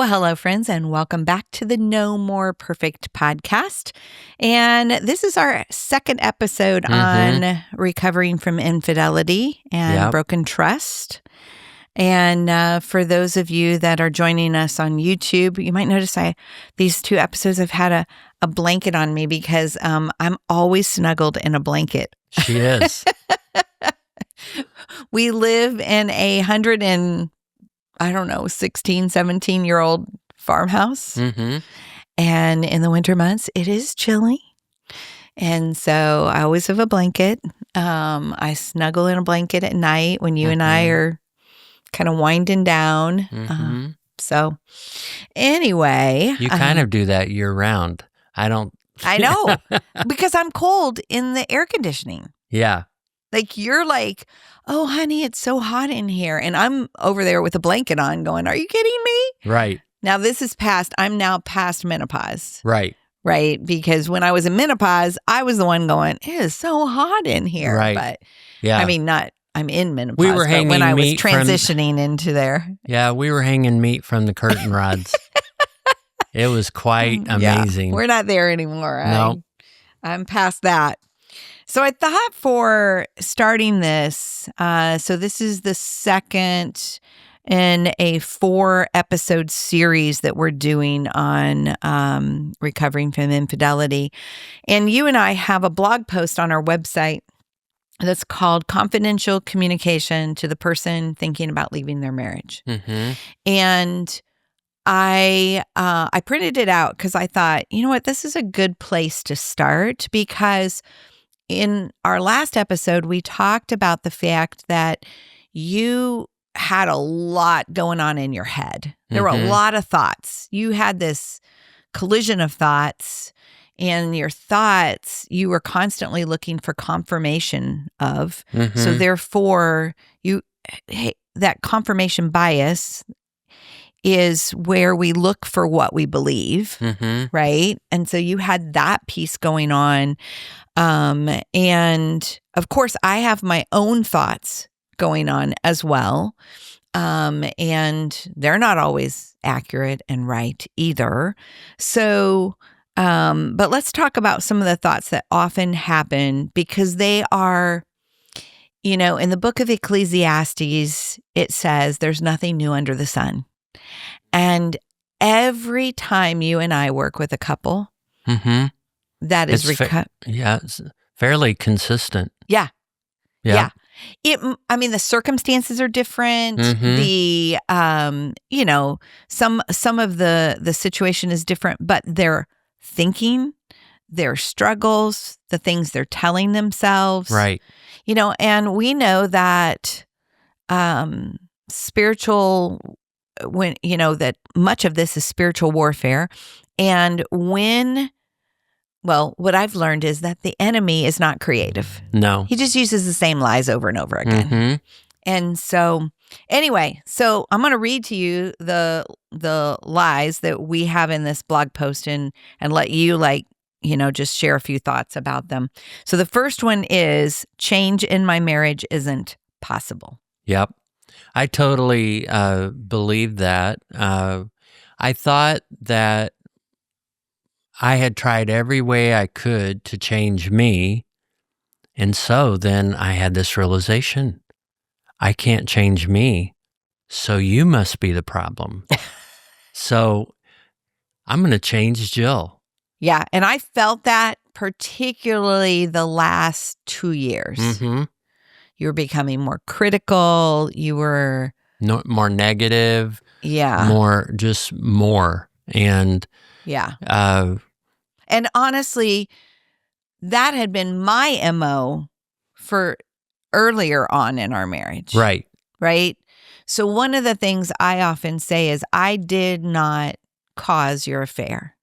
Well, hello, friends, and welcome back to the No More Perfect podcast. And this is our second episode on recovering from infidelity and broken trust. And for those of you that are joining us on YouTube, you might notice these two episodes I've had a blanket on me because I'm always snuggled in a blanket. She is. We live in 16, 17-year-old farmhouse. And in the winter months, it is chilly. And so I always have a blanket. I snuggle in a blanket at night when you and I are kind of winding down. So anyway. You kind of do that year round. I don't. I know, because I'm cold in the air conditioning. Yeah. Like you're like, oh, honey, it's so hot in here. And I'm over there with a blanket on going, are you kidding me? Right. Now I'm now past menopause. Right. Right. Because when I was in menopause, I was the one going, it is so hot in here. Right. But yeah. I mean, I'm in menopause. We were hanging when I was meat transitioning into there. Yeah, we were hanging meat from the curtain rods. It was quite amazing. Yeah, we're not there anymore. No. I'm past that. So I thought for starting this, so this is the second in a 4-episode series that we're doing on recovering from infidelity. And you and I have a blog post on our website that's called Confidential Communication to the Person Thinking About Leaving Their Marriage. And I printed it out because I thought, you know what, this is a good place to start, because in our last episode, we talked about the fact that you had a lot going on in your head. There were a lot of thoughts. You had this collision of thoughts, and your thoughts, you were constantly looking for confirmation of. So therefore, that confirmation bias is where we look for what we believe, right? And so you had that piece going on. And of course, I have my own thoughts going on as well. And they're not always accurate and right either. So, but let's talk about some of the thoughts that often happen, because they are, in the book of Ecclesiastes, it says there's nothing new under the sun. And every time you and I work with a couple, that is it's fairly consistent. Yeah. The circumstances are different. The some of the situation is different, but their thinking, their struggles, the things they're telling themselves, right? And we know that spiritual. When that much of this is spiritual warfare. And what I've learned is that the enemy is not creative. No. He just uses the same lies over and over again. And so anyway, so I'm going to read to you the lies that we have in this blog post and let you just share a few thoughts about them. So the first one is, change in my marriage isn't possible. Yep. I totally believe that. I thought that I had tried every way I could to change me. And so then I had this realization, I can't change me, so you must be the problem. So I'm going to change Jill. Yeah, and I felt that particularly the last 2 years. You were becoming more critical. You were more negative. Yeah. More. And yeah. And honestly, that had been my MO for earlier on in our marriage. Right. Right. So one of the things I often say is, I did not cause your affair.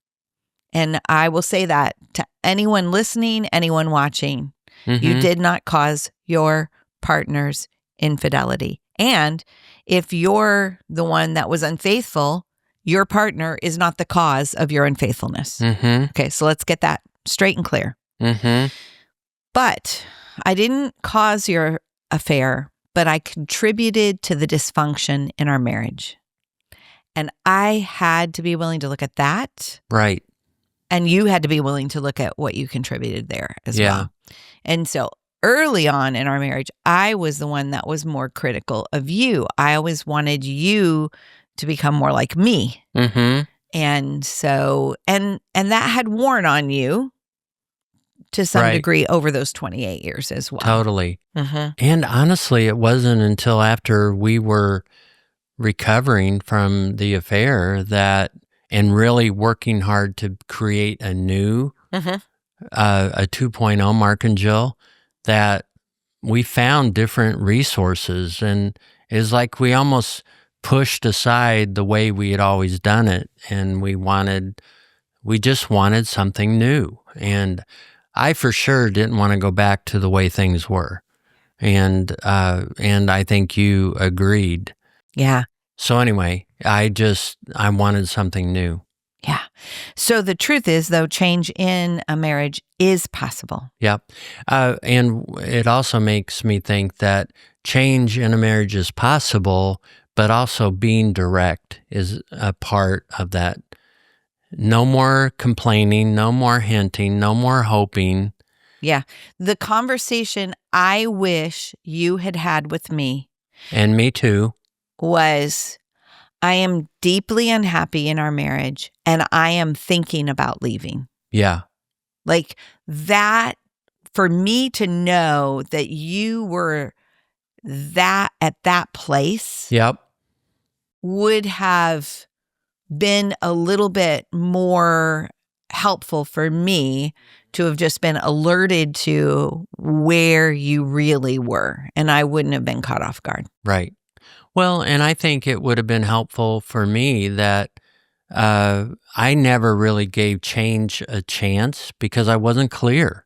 And I will say that to anyone listening, anyone watching. You did not cause your partner's infidelity. And if you're the one that was unfaithful, your partner is not the cause of your unfaithfulness. Okay, so let's get that straight and clear. But I didn't cause your affair, but I contributed to the dysfunction in our marriage. And I had to be willing to look at that. Right. And you had to be willing to look at what you contributed there as Yeah. well. And so early on in our marriage, I was the one that was more critical of you. I always wanted you to become more like me. Mm-hmm. And so, and that had worn on you to some Right. degree over those 28 years as well. Totally. Mhm. And honestly, it wasn't until after we were recovering from the affair and really working hard to create a new, Mhm. a 2.0 Mark and Jill, that we found different resources. And it's like we almost pushed aside the way we had always done it. And we just wanted something new. And I for sure didn't want to go back to the way things were. And I think you agreed. Yeah. So anyway, I wanted something new. Yeah. So the truth is, though, change in a marriage is possible. Yep. And it also makes me think that change in a marriage is possible, but also being direct is a part of that. No more complaining, no more hinting, no more hoping. Yeah. The conversation I wish you had had with me And me too. was, I am deeply unhappy in our marriage and I am thinking about leaving. Yeah. Like that, for me to know that you were that at that place Yep. would have been a little bit more helpful for me to have just been alerted to where you really were, and I wouldn't have been caught off guard. Right. Well, and I think it would have been helpful for me that I never really gave change a chance because I wasn't clear.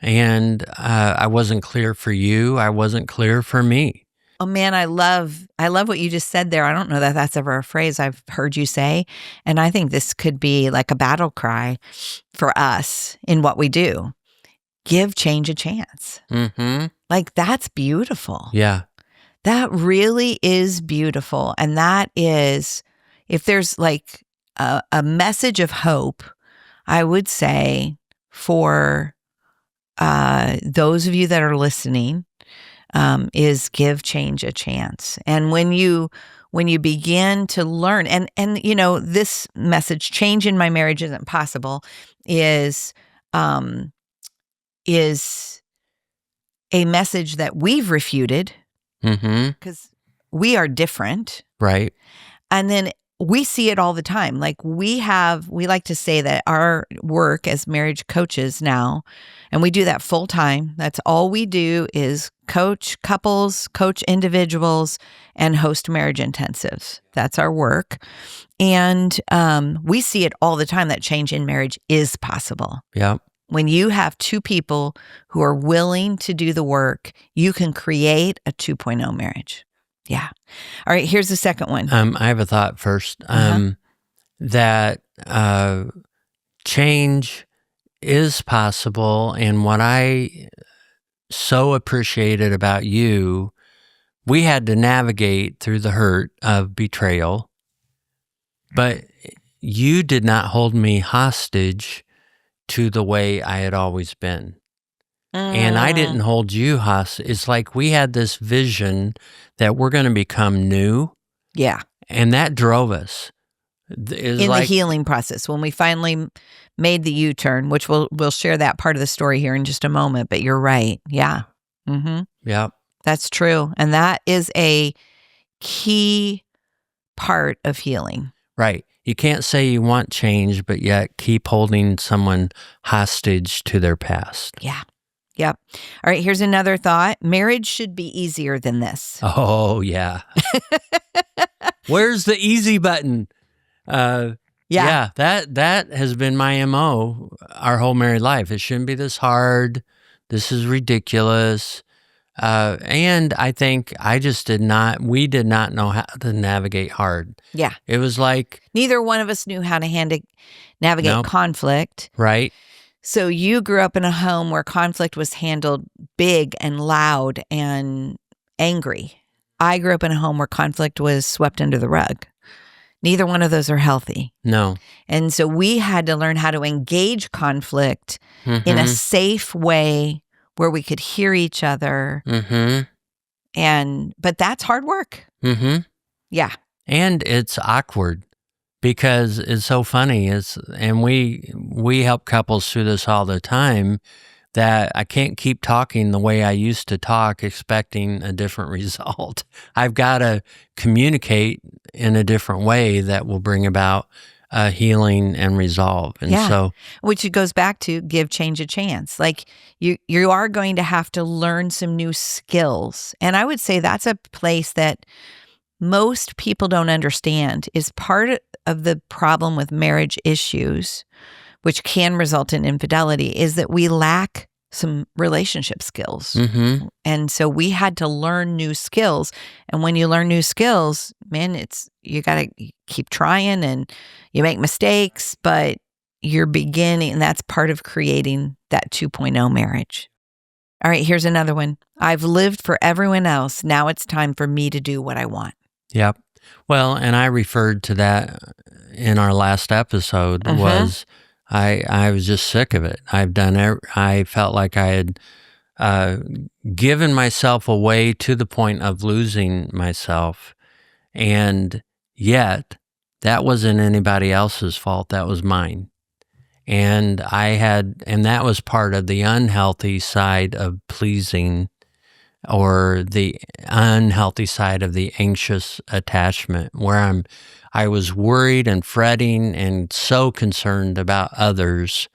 And I wasn't clear for you. I wasn't clear for me. Oh man, I love what you just said there. I don't know that that's ever a phrase I've heard you say, and I think this could be like a battle cry for us in what we do. Give change a chance. Mm-hmm. Like that's beautiful. Yeah. That really is beautiful. And that is, if there's like a message of hope, I would say for those of you that are listening, is give change a chance. And when you begin to learn, and you know, this message, change in my marriage isn't possible, is a message that we've refuted Mm-hmm. because we are different. Right. And then we see it all the time. Like we like to say that our work as marriage coaches now, and we do that full time. That's all we do is coach couples, coach individuals, and host marriage intensives. That's our work. And we see it all the time that change in marriage is possible. Yeah. When you have two people who are willing to do the work, you can create a 2.0 marriage. Yeah. All right, here's the second one. I have a thought first. That change is possible. And what I so appreciated about you, we had to navigate through the hurt of betrayal, but you did not hold me hostage to the way I had always been. And I didn't hold you hostage. It's like we had this vision that we're going to become new. Yeah. And that drove us. In the healing process, when we finally made the U-turn, which we'll share that part of the story here in just a moment, but you're right. Yeah. Mm-hmm. Yep. That's true. And that is a key part of healing. Right. You can't say you want change, but yet keep holding someone hostage to their past. Yeah. Yep. All right, here's another thought. Marriage should be easier than this. Oh, yeah. Where's the easy button? Yeah, that has been my MO our whole married life. It shouldn't be this hard. This is ridiculous. And I think we did not know how to navigate hard. Yeah. It was like neither one of us knew how to navigate conflict. Right. So you grew up in a home where conflict was handled big and loud and angry. I grew up in a home where conflict was swept under the rug. Neither one of those are healthy. No. And so we had to learn how to engage conflict in a safe way where we could hear each other. But that's hard work. Yeah. And it's awkward because it's so funny. And we help couples through this all the time, that I can't keep talking the way I used to talk expecting a different result. I've got to communicate in a different way that will bring about healing and resolve. And so, which goes back to give change a chance. Like you are going to have to learn some new skills. And I would say that's a place that most people don't understand is part of the problem with marriage issues, which can result in infidelity, is that we lack some relationship skills. And so we had to learn new skills. And when you learn new skills, man, you got to keep trying and you make mistakes, but you're beginning, and that's part of creating that 2.0 marriage. All right, here's another one. I've lived for everyone else. Now it's time for me to do what I want. Yep. Well, and I referred to that in our last episode was I was just sick of it. I felt like I had given myself away to the point of losing myself. And yet that wasn't anybody else's fault. That was mine. And that was part of the unhealthy side of pleasing, or the unhealthy side of the anxious attachment, where I was worried and fretting and so concerned about others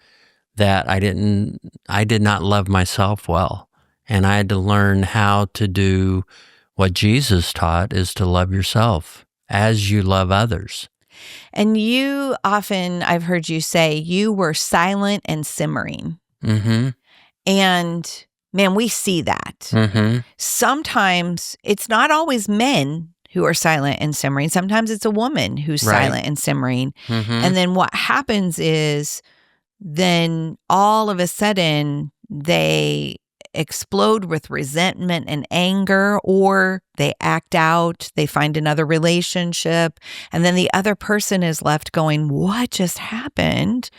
that I did not love myself well. And I had to learn how to do what Jesus taught, is to love yourself as you love others. And you often, I've heard you say, you were silent and simmering. And man, we see that. Sometimes it's not always men who are silent and simmering. Sometimes it's a woman who's silent and simmering. And then what happens is then all of a sudden they explode with resentment and anger, or they act out, they find another relationship, and then the other person is left going, what just happened?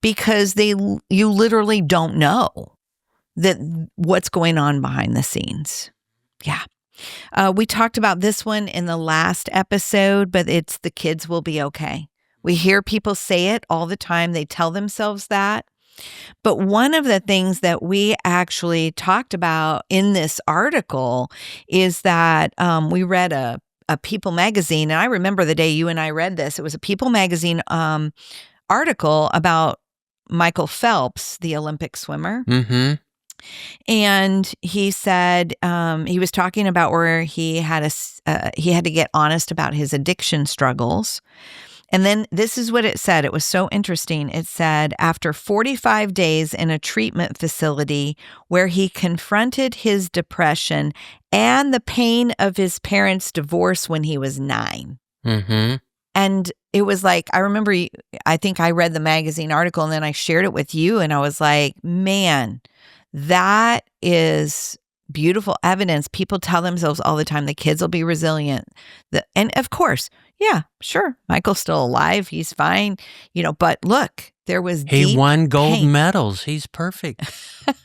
Because you literally don't know that what's going on behind the scenes. Yeah. We talked about this one in the last episode, but it's the kids will be okay. We hear people say it all the time. They tell themselves that. But one of the things that we actually talked about in this article is that we read a People magazine, and I remember the day you and I read this. It was a People magazine article about Michael Phelps, the Olympic swimmer. And he said he was talking about where he had to get honest about his addiction struggles. And then this is what it said. It was so interesting. It said, after 45 days in a treatment facility where he confronted his depression and the pain of his parents' divorce when he was 9. And it was like, I remember, I think I read the magazine article and then I shared it with you. And I was like, man, that is beautiful evidence. People tell themselves all the time, the kids will be resilient. And of course, yeah, sure, Michael's still alive. He's fine. But look, there was He won gold pain. medals. He's perfect.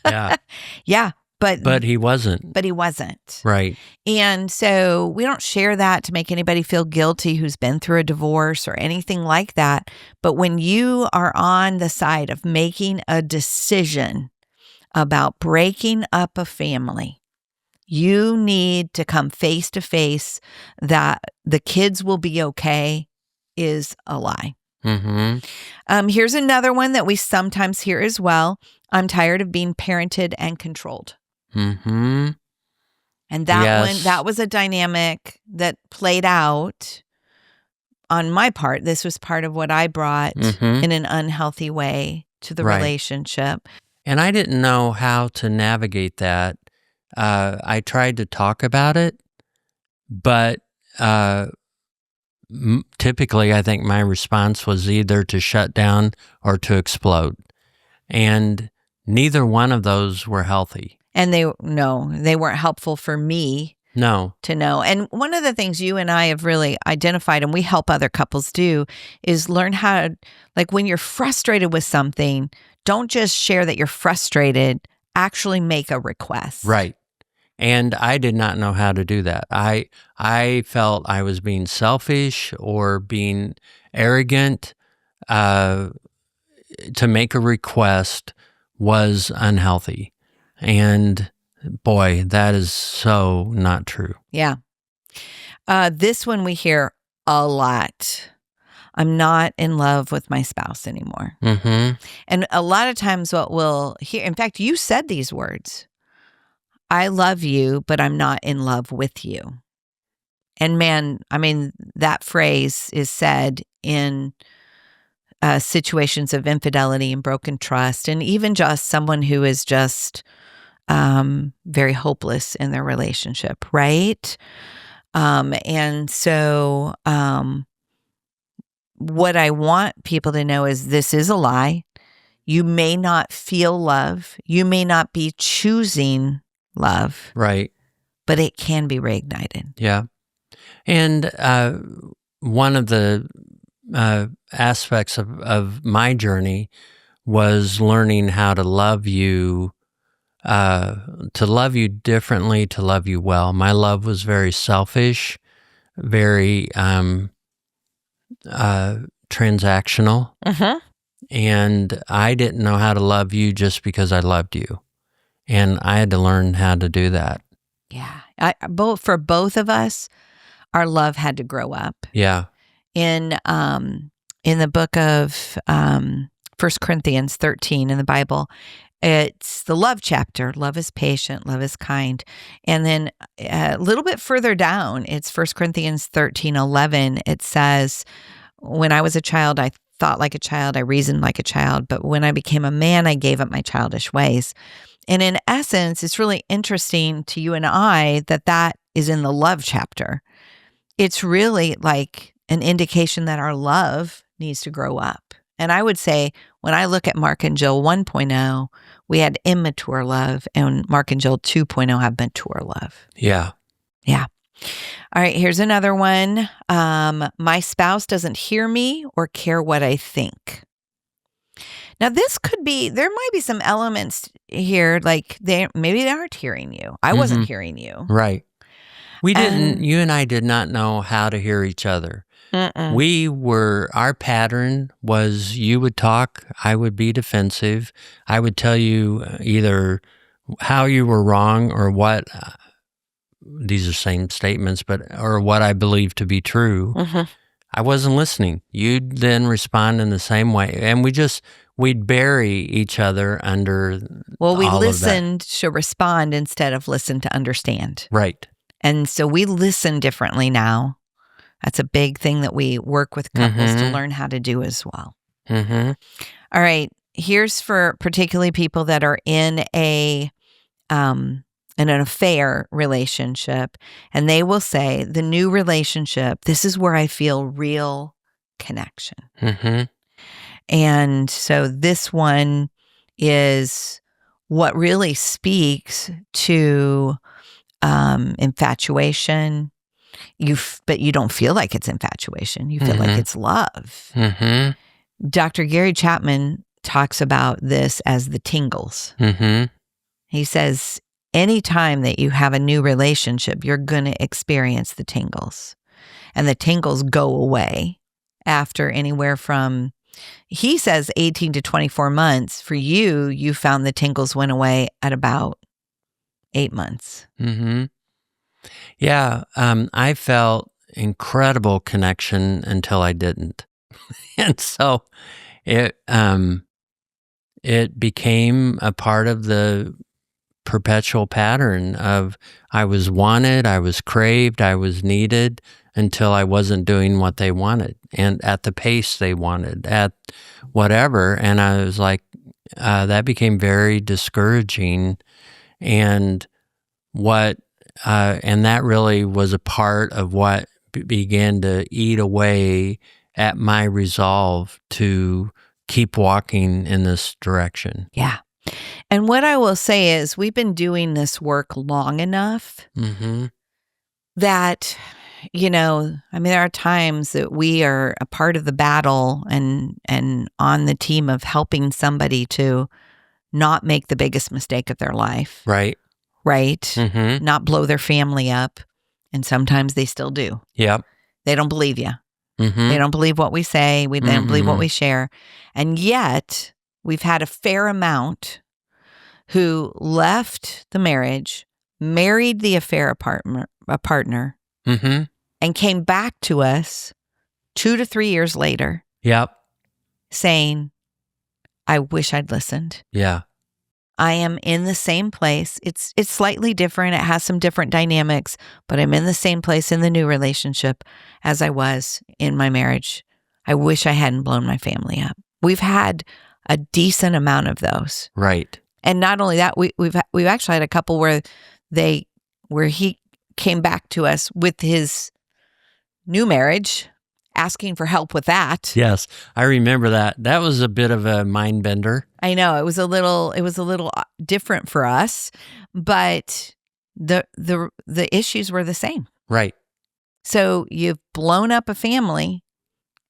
Yeah. Yeah. But he wasn't. But he wasn't. Right. And so we don't share that to make anybody feel guilty who's been through a divorce or anything like that. But when you are on the side of making a decision about breaking up a family, you need to come face to face that the kids will be okay is a lie. Here's another one that we sometimes hear as well. I'm tired of being parented and controlled. And that was a dynamic that played out on my part. This was part of what I brought in an unhealthy way to the relationship. And I didn't know how to navigate that. I tried to talk about it, but typically I think my response was either to shut down or to explode. And neither one of those were healthy. And they weren't helpful for me No. to know. And one of the things you and I have really identified, and we help other couples do, is learn how to, like, when you're frustrated with something, don't just share that you're frustrated, actually make a request. Right. And I did not know how to do that. I felt I was being selfish or being arrogant. To make a request was unhealthy. And boy, that is so not true. Yeah. This one we hear a lot. I'm not in love with my spouse anymore. Mm-hmm. And a lot of times what we'll hear, in fact, you said these words, I love you, but I'm not in love with you. And man, I mean, that phrase is said in situations of infidelity and broken trust, and even just someone who is just very hopeless in their relationship, right? And so what I want people to know is this is a lie. You may not feel love. You may not be choosing love. Right. But it can be reignited. Yeah. And one of the aspects of my journey was learning how to love you differently, to love you well. My love was very selfish, very transactional. Uh-huh. And I didn't know how to love you just because I loved you. And I had to learn how to do that. Yeah. For both of us, our love had to grow up. Yeah. In the book of 1 Corinthians 13 in the Bible, it's the love chapter. Love is patient, love is kind. And then a little bit further down, it's 1 Corinthians 13:11. It says, when I was a child, I thought like a child, I reasoned like a child, but when I became a man, I gave up my childish ways. And in essence, it's really interesting to you and I that is in the love chapter. It's really like an indication that our love needs to grow up. And I would say when I look at Mark and Jill 1.0, we had immature love, and Mark and Jill 2.0 have mature love. Yeah. Yeah. All right, here's another one. My spouse doesn't hear me or care what I think. Now, this could be, there might be some elements here, like maybe they aren't hearing you. I wasn't hearing you. Right. You and I did not know how to hear each other. Our pattern was you would talk, I would be defensive. I would tell you either how you were wrong or what, these are same statements, or what I believe to be true. I wasn't listening. You'd then respond in the same way. And we'd bury each other under Well, we all listened to respond instead of listen to understand. Right. And so we listen differently now. That's a big thing that we work with couples to learn how to do as well. All right. Here's for particularly people that are in in an affair relationship, and they will say, the new relationship, this is where I feel real connection. And so this one is what really speaks to infatuation. But you don't feel like it's infatuation. You feel like it's love. Dr. Gary Chapman talks about this as the tingles. He says, anytime that you have a new relationship, you're going to experience the tingles. And the tingles go away after anywhere from, he says, 18 to 24 months. For you found the tingles went away at about 8 months. Yeah, I felt incredible connection until I didn't. And so it became a part of the perpetual pattern of I was wanted, I was craved, I was needed until I wasn't doing what they wanted and at the pace they wanted, at whatever. And I was like, that became very discouraging. And that really was a part of what began to eat away at my resolve to keep walking in this direction. Yeah. And what I will say is we've been doing this work long enough that, there are times that we are a part of the battle and on the team of helping somebody to not make the biggest mistake of their life. Right. Right? Mm-hmm. Not blow their family up. And sometimes they still do. Yep. They don't believe you. Mm-hmm. They don't believe what we say. They don't believe what we share. And yet, we've had a fair amount who left the marriage, married the affair partner, Mm-hmm. and came back to us 2 to 3 years later Yep. saying, I wish I'd listened. Yeah. I am in the same place. It's slightly different. It has some different dynamics, but I'm in the same place in the new relationship as I was in my marriage. I wish I hadn't blown my family up. We've had a decent amount of those. Right. And not only that, we've actually had a couple where he came back to us with his new marriage, asking for help with that. Yes, I remember that. That was a bit of a mind bender. I know it was a little different for us, but the issues were the same. Right. So you've blown up a family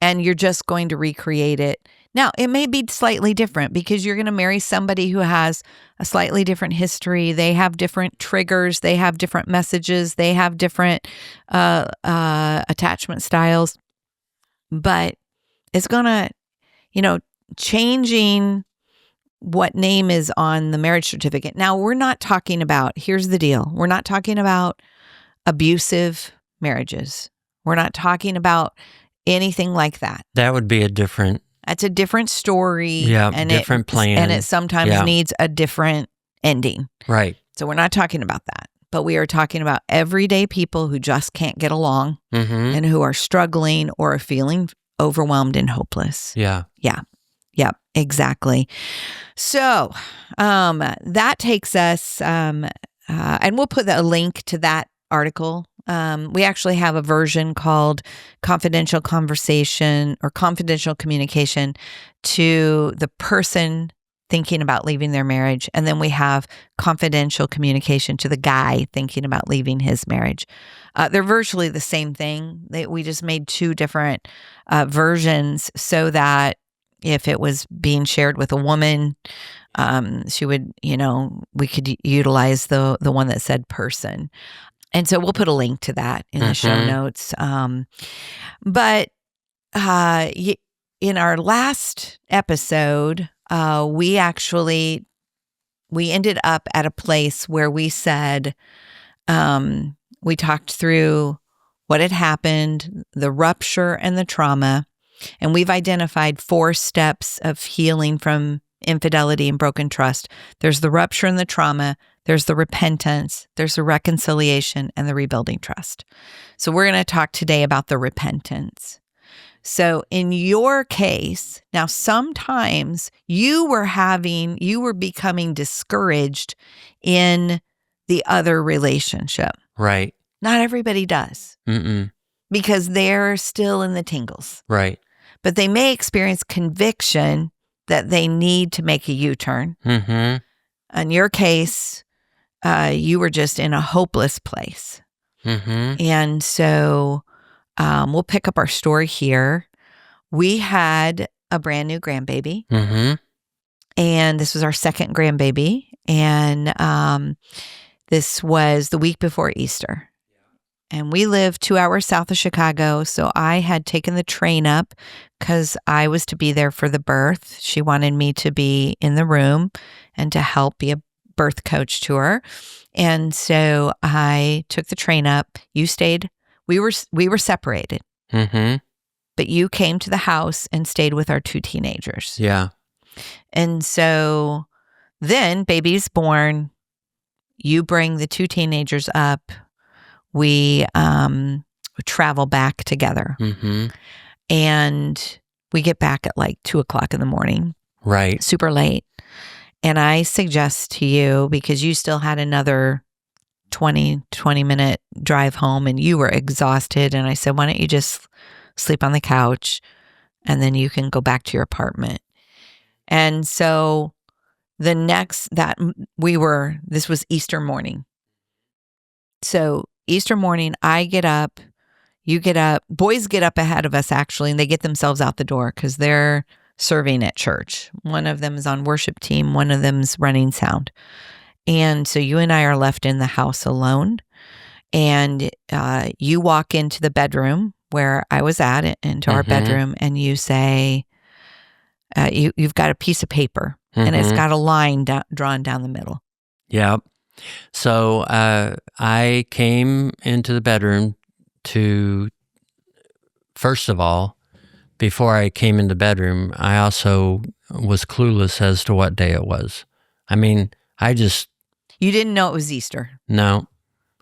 and you're just going to recreate it. Now, it may be slightly different because you're going to marry somebody who has a slightly different history. They have different triggers. They have different messages. They have different attachment styles. But it's going to, changing what name is on the marriage certificate. Now, we're not talking about, here's the deal. We're not talking about abusive marriages. We're not talking about anything like that. That would be That's a different story. Yeah, and different plan. And it sometimes needs a different ending. Right. So we're not talking about that. But we are talking about everyday people who just can't get along and who are struggling or are feeling overwhelmed and hopeless. Yeah. Yeah. Yep, exactly. So that takes us, and we'll put a link to that article. We actually have a version called Confidential Conversation or Confidential Communication to the person thinking about leaving their marriage. And then we have confidential communication to the guy thinking about leaving his marriage. They're virtually the same thing. We just made 2 different versions so that if it was being shared with a woman, she would, we could utilize the one that said person. And so we'll put a link to that in the show notes. But in our last episode, we ended up at a place where we said, we talked through what had happened, the rupture and the trauma, and we've identified 4 steps of healing from infidelity and broken trust. There's the rupture and the trauma, there's the repentance, there's the reconciliation, and the rebuilding trust. So we're going to talk today about the repentance. So in your case, now sometimes you were becoming discouraged in the other relationship. Right. Not everybody does. Mm-mm. Because they're still in the tingles. Right. But they may experience conviction that they need to make a U-turn. Mm-hmm. In your case, you were just in a hopeless place. Mm-hmm. And so we'll pick up our story here. We had a brand new grandbaby. Mm-hmm. And this was our second grandbaby. And this was the week before Easter. And we live 2 hours south of Chicago. So I had taken the train up because I was to be there for the birth. She wanted me to be in the room and to help be a birth coach to her. And so I took the train up. You stayed. We were separated. Mm-hmm. But you came to the house and stayed with our 2 teenagers. Yeah. And so then baby's born. You bring the 2 teenagers up. We travel back together. Mm-hmm. And we get back at like 2:00 in the morning. Right. Super late. And I suggest to you, because you still had another 20-minute drive home and you were exhausted. And I said, why don't you just sleep on the couch and then you can go back to your apartment. And so this was Easter morning. So Easter morning, I get up, you get up, boys get up ahead of us actually, and they get themselves out the door because they're serving at church. One of them is on worship team, one of them's running sound. And so you and I are left in the house alone. And you walk into the bedroom where I was at, into our bedroom, and you say, you've got a piece of paper, and it's got a line drawn down the middle. Yep. So I came into the bedroom to, first of all, before I came into the bedroom, I also was clueless as to what day it was. I mean, You didn't know it was Easter. No.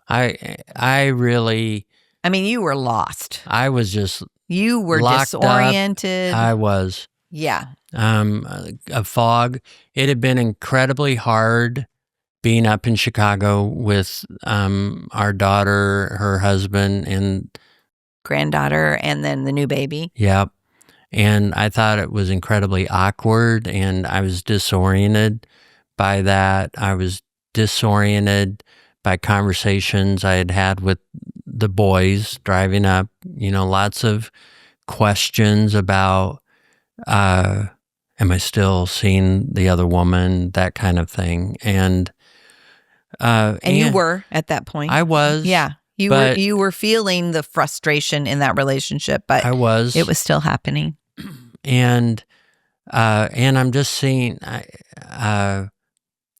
I really... I mean, you were lost. I was just... You were disoriented. I was. Yeah. A fog. It had been incredibly hard being up in Chicago with our daughter, her husband, and granddaughter, and then the new baby. Yep. And I thought it was incredibly awkward, and I was disoriented by that. I was disoriented by conversations I had had with the boys driving up, lots of questions about, am I still seeing the other woman, that kind of thing. And you were at that point. I was. Yeah. You were feeling the frustration in that relationship, but I was. It was still happening. And I'm just seeing,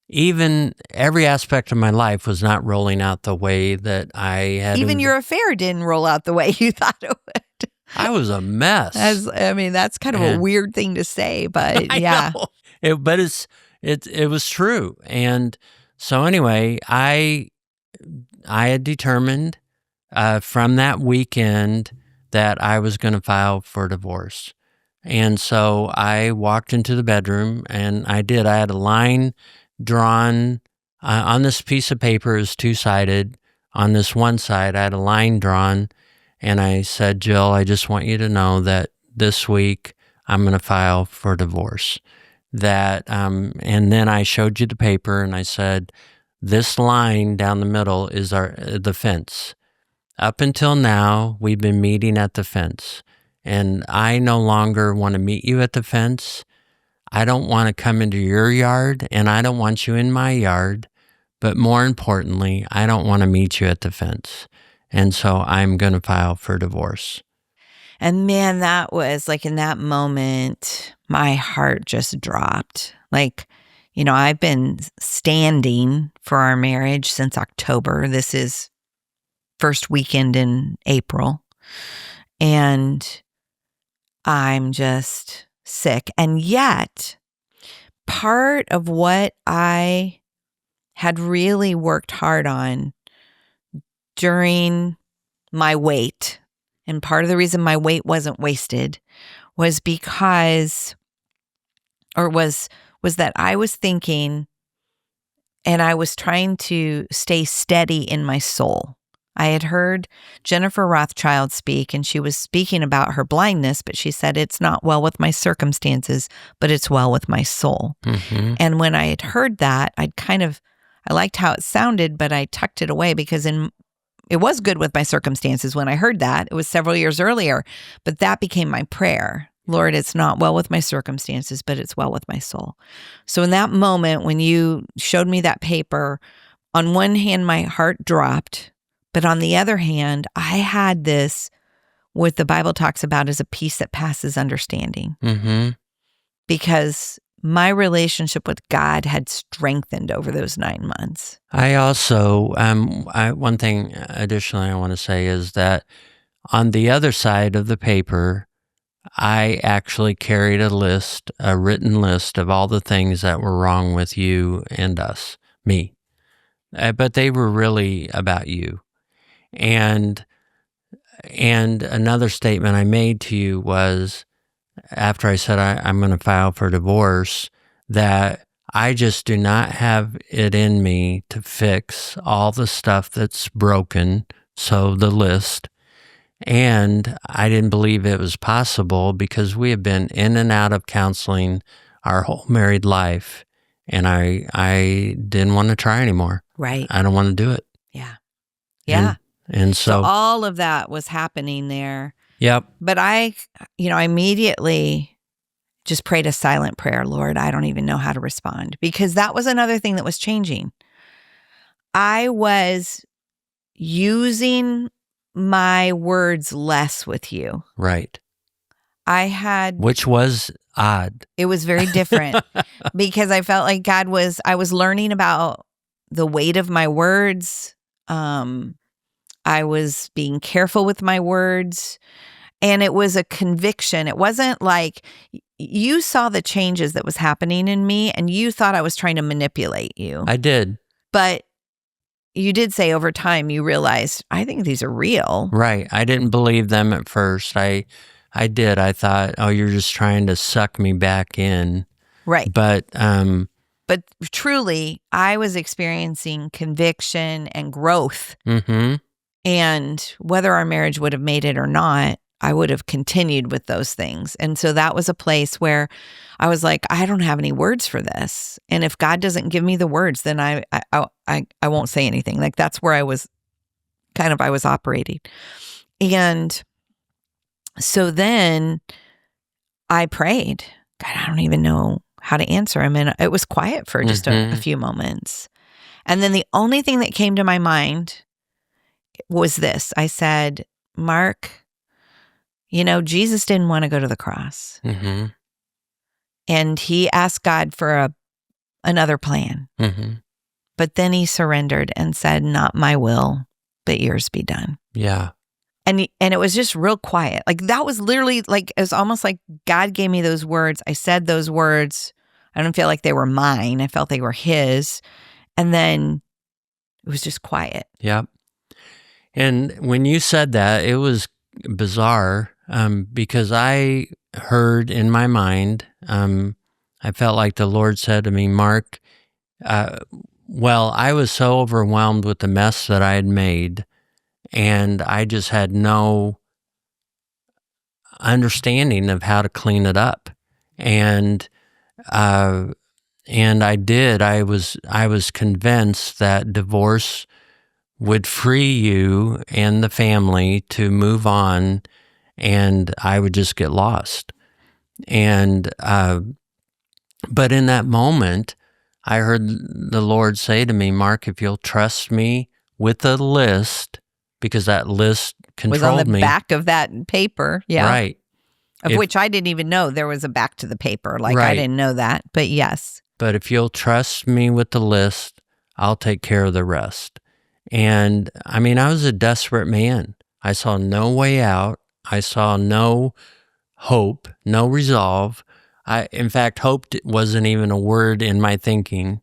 even every aspect of my life was not rolling out the way that I had. Even your affair didn't roll out the way you thought it would. I was a mess. That's kind of a weird thing to say, but yeah. It was true. And so anyway, I had determined from that weekend that I was going to file for divorce. And so I walked into the bedroom, and I did. I had a line drawn on this piece of paper. It was two-sided. On this one side, I had a line drawn, and I said, Jill, I just want you to know that this week I'm going to file for divorce. And then I showed you the paper, and I said, this line down the middle is the fence. Up until now, we've been meeting at the fence, and I no longer want to meet you at the fence. I don't want to come into your yard, and I don't want you in my yard, but more importantly, I don't want to meet you at the fence. And so I'm going to file for divorce. And man, that was like, in that moment, my heart just dropped. Like, I've been standing for our marriage since October. This is first weekend in April. And I'm just sick. And yet, part of what I had really worked hard on during my wait, and part of the reason my wait wasn't wasted, was that I was thinking, and I was trying to stay steady in my soul. I had heard Jennifer Rothschild speak, and she was speaking about her blindness, but she said, it's not well with my circumstances, but it's well with my soul. Mm-hmm. And when I had heard that, I liked how it sounded, but I tucked it away because it was good with my circumstances when I heard that. It was several years earlier, but that became my prayer. Lord, it's not well with my circumstances, but it's well with my soul. So in that moment, when you showed me that paper, on one hand, my heart dropped. But on the other hand, I had this, what the Bible talks about as a peace that passes understanding. Mm-hmm. Because my relationship with God had strengthened over those 9 months. I also, one thing additionally I want to say is that on the other side of the paper, I actually carried a written list of all the things that were wrong with you and me. But they were really about you. And another statement I made to you was, after I said I'm going to file for divorce, that I just do not have it in me to fix all the stuff that's broken, so the list. And I didn't believe it was possible because we have been in and out of counseling our whole married life, and I didn't want to try anymore. Right. I don't want to do it. Yeah. Yeah. And So so, all of that was happening there. yep, But I immediately just prayed a silent prayer. Lord, I don't even know how to respond, because that was another thing that was changing. I was using my words less with you. right. It Which was odd. was very different because I felt like I was learning about the weight of my words. I was being careful with my words, and it was a conviction. It wasn't like you saw the changes that was happening in me and you thought I was trying to manipulate you. I did. But you did say over time you realized, I think these are real. Right. I didn't believe them at first. I did. I thought, oh, you're just trying to suck me back in. Right. But But truly, I was experiencing conviction and growth. mhm. And whether our marriage would have made it or not, I would have continued with those things. And so that was a place where I was like, I don't have any words for this. And if God doesn't give me the words, then I won't say anything. Like that's where I was operating. And so then I prayed. God, I don't even know how to answer him. And it was quiet for just a few moments. And then the only thing that came to my mind was this. I said, Mark, Jesus didn't want to go to the cross. Mhm. And he asked God for another plan. Mhm. But then he surrendered and said, not my will, but yours be done. Yeah. And it was just real quiet. Like that was literally like, it was almost like God gave me those words. I said those words. I don't feel like they were mine. I felt they were his. And then it was just quiet. Yep. And when you said that, it was bizarre because I heard in my mind, I felt like the Lord said to me, Mark, well, I was so overwhelmed with the mess that I had made, and I just had no understanding of how to clean it up. And I did. I was convinced that divorce would free you and the family to move on, and I would just get lost. And but in that moment, I heard the Lord say to me, Mark, if you'll trust me with a list, because that list controlled me. Was on the back of that paper. Yeah. Right. Of which I didn't even know there was a back to the paper. Like Right. I didn't know that, but yes. But if you'll trust me with the list, I'll take care of the rest. And I mean, I was a desperate man. I saw no way out. I saw no hope, no resolve. In fact, hope wasn't even a word in my thinking.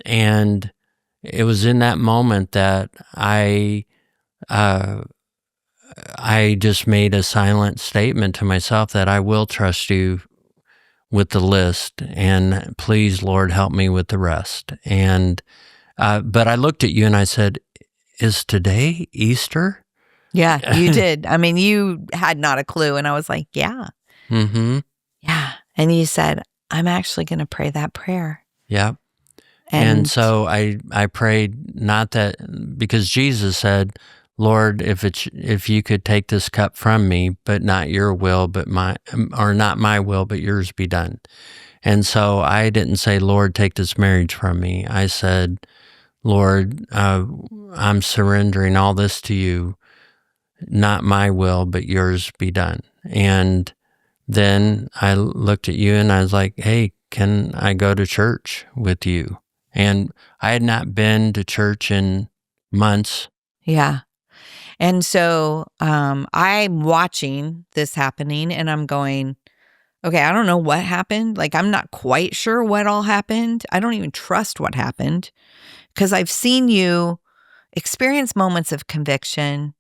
And it was in that moment that I just made a silent statement to myself that I will trust you with the list, and please, Lord, help me with the rest. And but I looked at you and I said, is today Easter? Yeah, you did. I mean, you had not a clue. And I was like, yeah. Mm-hmm. Yeah. And you said, I'm actually going to pray that prayer. Yep. And so I prayed, not that, because Jesus said, Lord, if you could take this cup from me, but not your will, but not my will, but yours be done. And so I didn't say, Lord, take this marriage from me. I said, Lord, I'm surrendering all this to you, not my will, but yours be done. And then I looked at you and I was like, hey, can I go to church with you? And I had not been to church in months. Yeah. And so I'm watching this happening and I'm going, okay, I don't know what happened. Like, I'm not quite sure what all happened. I don't even trust what happened because I've seen you experience moments of conviction,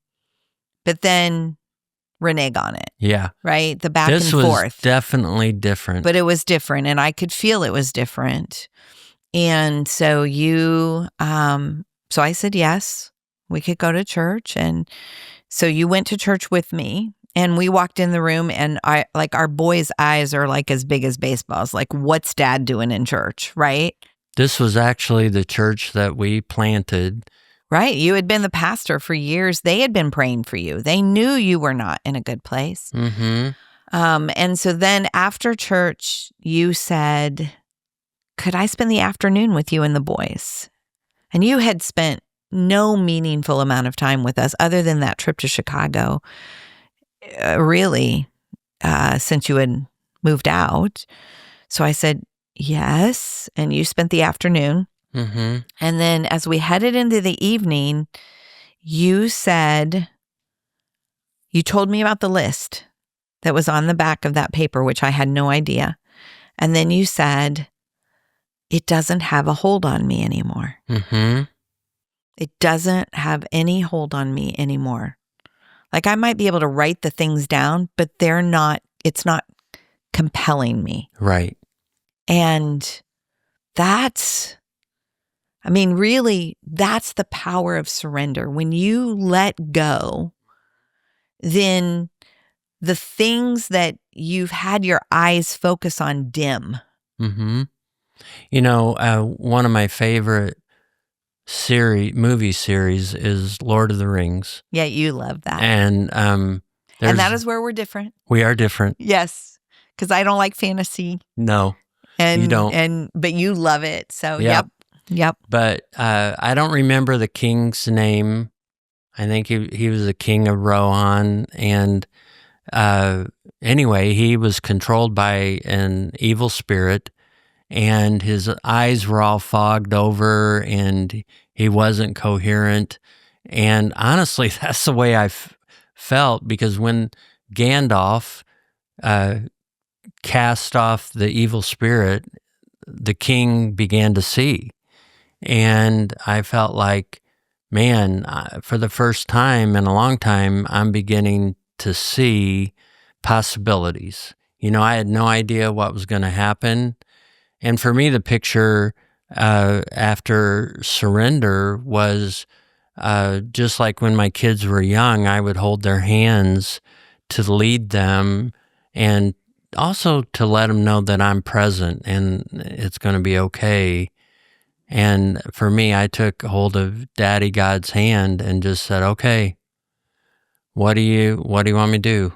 but then renege on it. Yeah. Right? The back this and forth. Was definitely different. But it was different and I could feel it was different. And so so I said, yes, we could go to church. And so you went to church with me and we walked in the room and our boys' eyes are like as big as baseballs. Like, what's Dad doing in church? Right? This was actually the church that we planted Right. You had been the pastor for years. They had been praying for you. They knew you were not in a good place. Mm-hmm. And so then after church, you said, could I spend the afternoon with you and the boys? And you had spent no meaningful amount of time with us other than that trip to Chicago, really, since you had moved out. So I said, yes. And you spent the afternoon. Mm-hmm. And then as we headed into the evening, you said, you told me about the list that was on the back of that paper, which I had no idea. And then you said, it doesn't have a hold on me anymore. Mm-hmm. It doesn't have any hold on me anymore. Like I might be able to write the things down, but it's not compelling me. Right. And really, that's the power of surrender. When you let go, then the things that you've had your eyes focus on dim. Mm-hmm. One of my favorite movie series is Lord of the Rings. Yeah, you love that. And and that is where we're different. We are different. Yes, because I don't like fantasy. No, you don't. But you love it. So, Yep. Yep. But I don't remember the king's name. I think he was the king of Rohan. And anyway, he was controlled by an evil spirit. And his eyes were all fogged over and he wasn't coherent. And honestly, that's the way I felt, because when Gandalf cast off the evil spirit, the king began to see. And I felt like, man, for the first time in a long time, I'm beginning to see possibilities. I had no idea what was going to happen. And for me, the picture after surrender was just like when my kids were young, I would hold their hands to lead them and also to let them know that I'm present and it's going to be okay. And for me, I took hold of Daddy God's hand and just said, okay, what do you want me to do?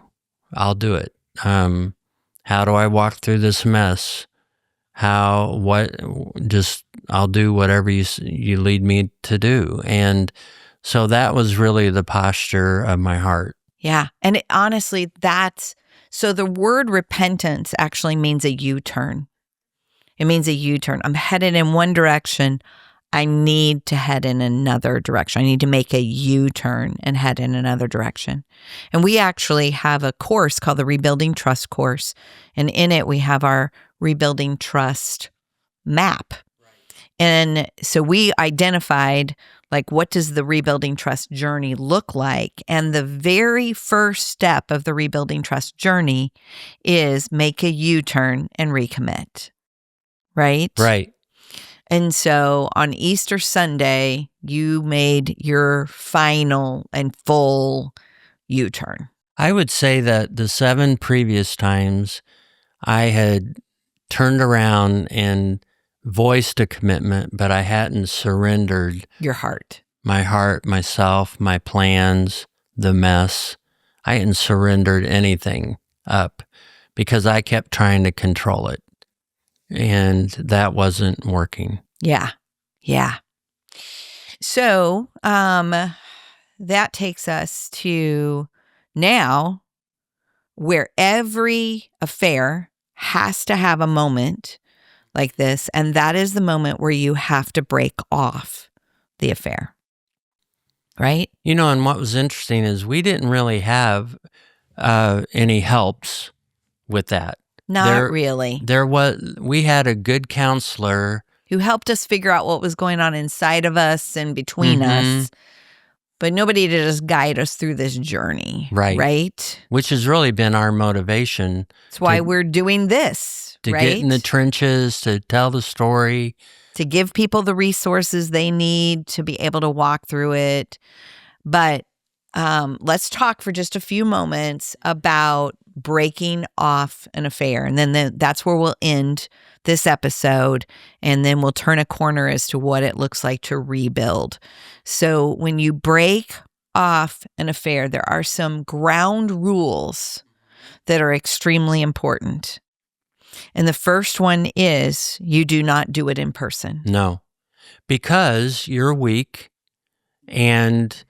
I'll do it. How do I walk through this mess? I'll do whatever you lead me to do. And so that was really the posture of my heart. Yeah. And honestly, so the word repentance actually means a U-turn. It means a U-turn. I'm headed in one direction. I need to head in another direction. I need to make a U-turn and head in another direction. And we actually have a course called the Rebuilding Trust course. And in it, we have our Rebuilding Trust map. And so we identified, like, what does the Rebuilding Trust journey look like? And the very first step of the Rebuilding Trust journey is make a U-turn and recommit. Right? Right. And so on Easter Sunday, you made your final and full U-turn. I would say that the 7 previous times I had turned around and voiced a commitment, but I hadn't surrendered Your heart. My heart, myself, my plans, the mess. I hadn't surrendered anything up because I kept trying to control it. And that wasn't working. Yeah. Yeah. So that takes us to now, where every affair has to have a moment like this. And that is the moment where you have to break off the affair. Right? And what was interesting is we didn't really have any helps with that. Not really. We had a good counselor who helped us figure out what was going on inside of us and between us, but nobody to just guide us through this journey. Right? Which has really been our motivation. That's why we're doing this, to get in the trenches, to tell the story. To give people the resources they need to be able to walk through it. But let's talk for just a few moments about breaking off an affair. And then that's where we'll end this episode. And then we'll turn a corner as to what it looks like to rebuild. So when you break off an affair, there are some ground rules that are extremely important. And the first one is you do not do it in person. No, because you're weak, and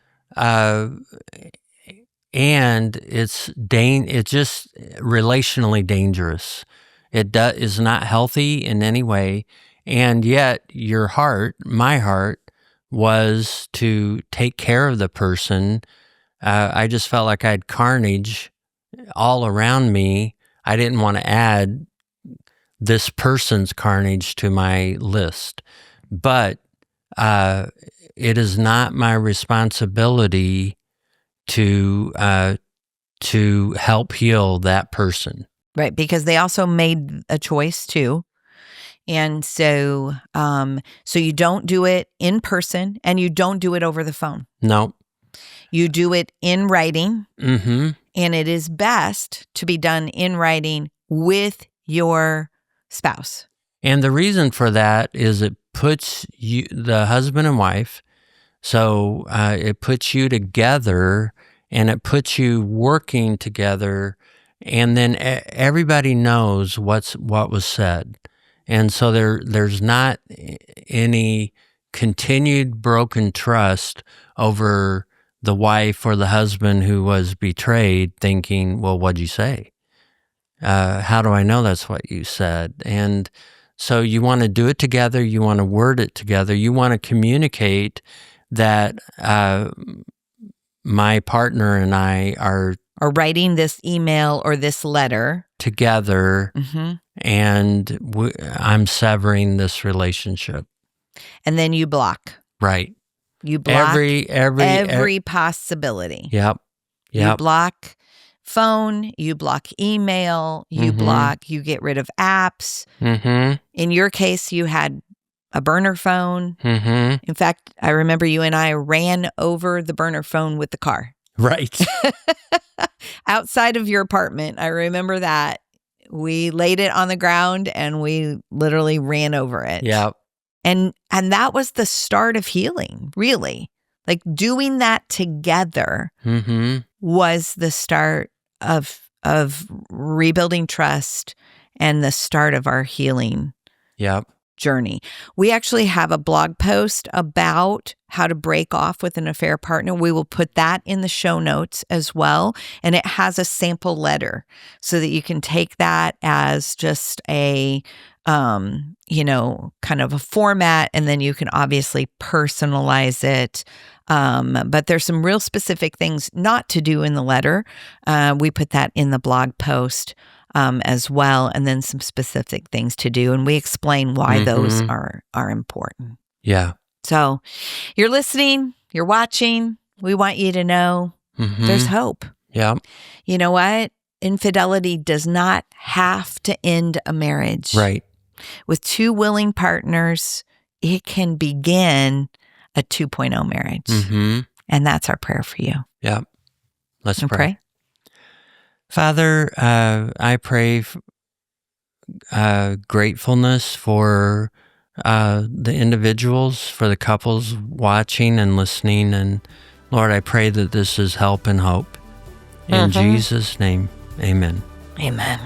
it's just relationally dangerous. It is not healthy in any way, and yet your heart, my heart, was to take care of the person. I just felt like I had carnage all around me. I didn't want to add this person's carnage to my list, but it is not my responsibility to help heal that person. Right, because they also made a choice too. And so you don't do it in person, and you don't do it over the phone. No. You do it in writing, Mm-hmm. and it is best to be done in writing with your spouse. And the reason for that is it puts you, the husband and wife, so it puts you together, and it puts you working together, and then everybody knows what was said. And so there's not any continued broken trust over the wife or the husband who was betrayed thinking, well, what'd you say? How do I know that's what you said? And so you want to do it together. You want to word it together. You want to communicate that my partner and I are writing this email or this letter together, and I'm severing this relationship. And then you block. Right. You block every every possibility. Yep. You block phone, you block email, you you get rid of apps. In your case, you had a burner phone. In fact, I remember you and I ran over the burner phone with the car. Right. Outside of your apartment. I remember that. We laid it on the ground and we literally ran over it. Yep. And that was the start of healing, really. Like doing that together was the start of rebuilding trust and the start of our healing journey. We actually have a blog post about how to break off with an affair partner. We will put that in the show notes as well. And it has a sample letter so that you can take that as just a kind of a format, and then you can obviously personalize it. But there's some real specific things not to do in the letter. We put that in the blog post as well, and then some specific things to do. And we explain why those are important. Yeah. So you're listening, you're watching. We want you to know there's hope. Yeah. You know what? Infidelity does not have to end a marriage. Right. With two willing partners, it can begin a 2.0 marriage. And that's our prayer for you. Yeah. Let's pray. Father, I pray gratefulness for the individuals, for the couples watching and listening. And Lord, I pray that this is help and hope. In Jesus' name, amen. Amen.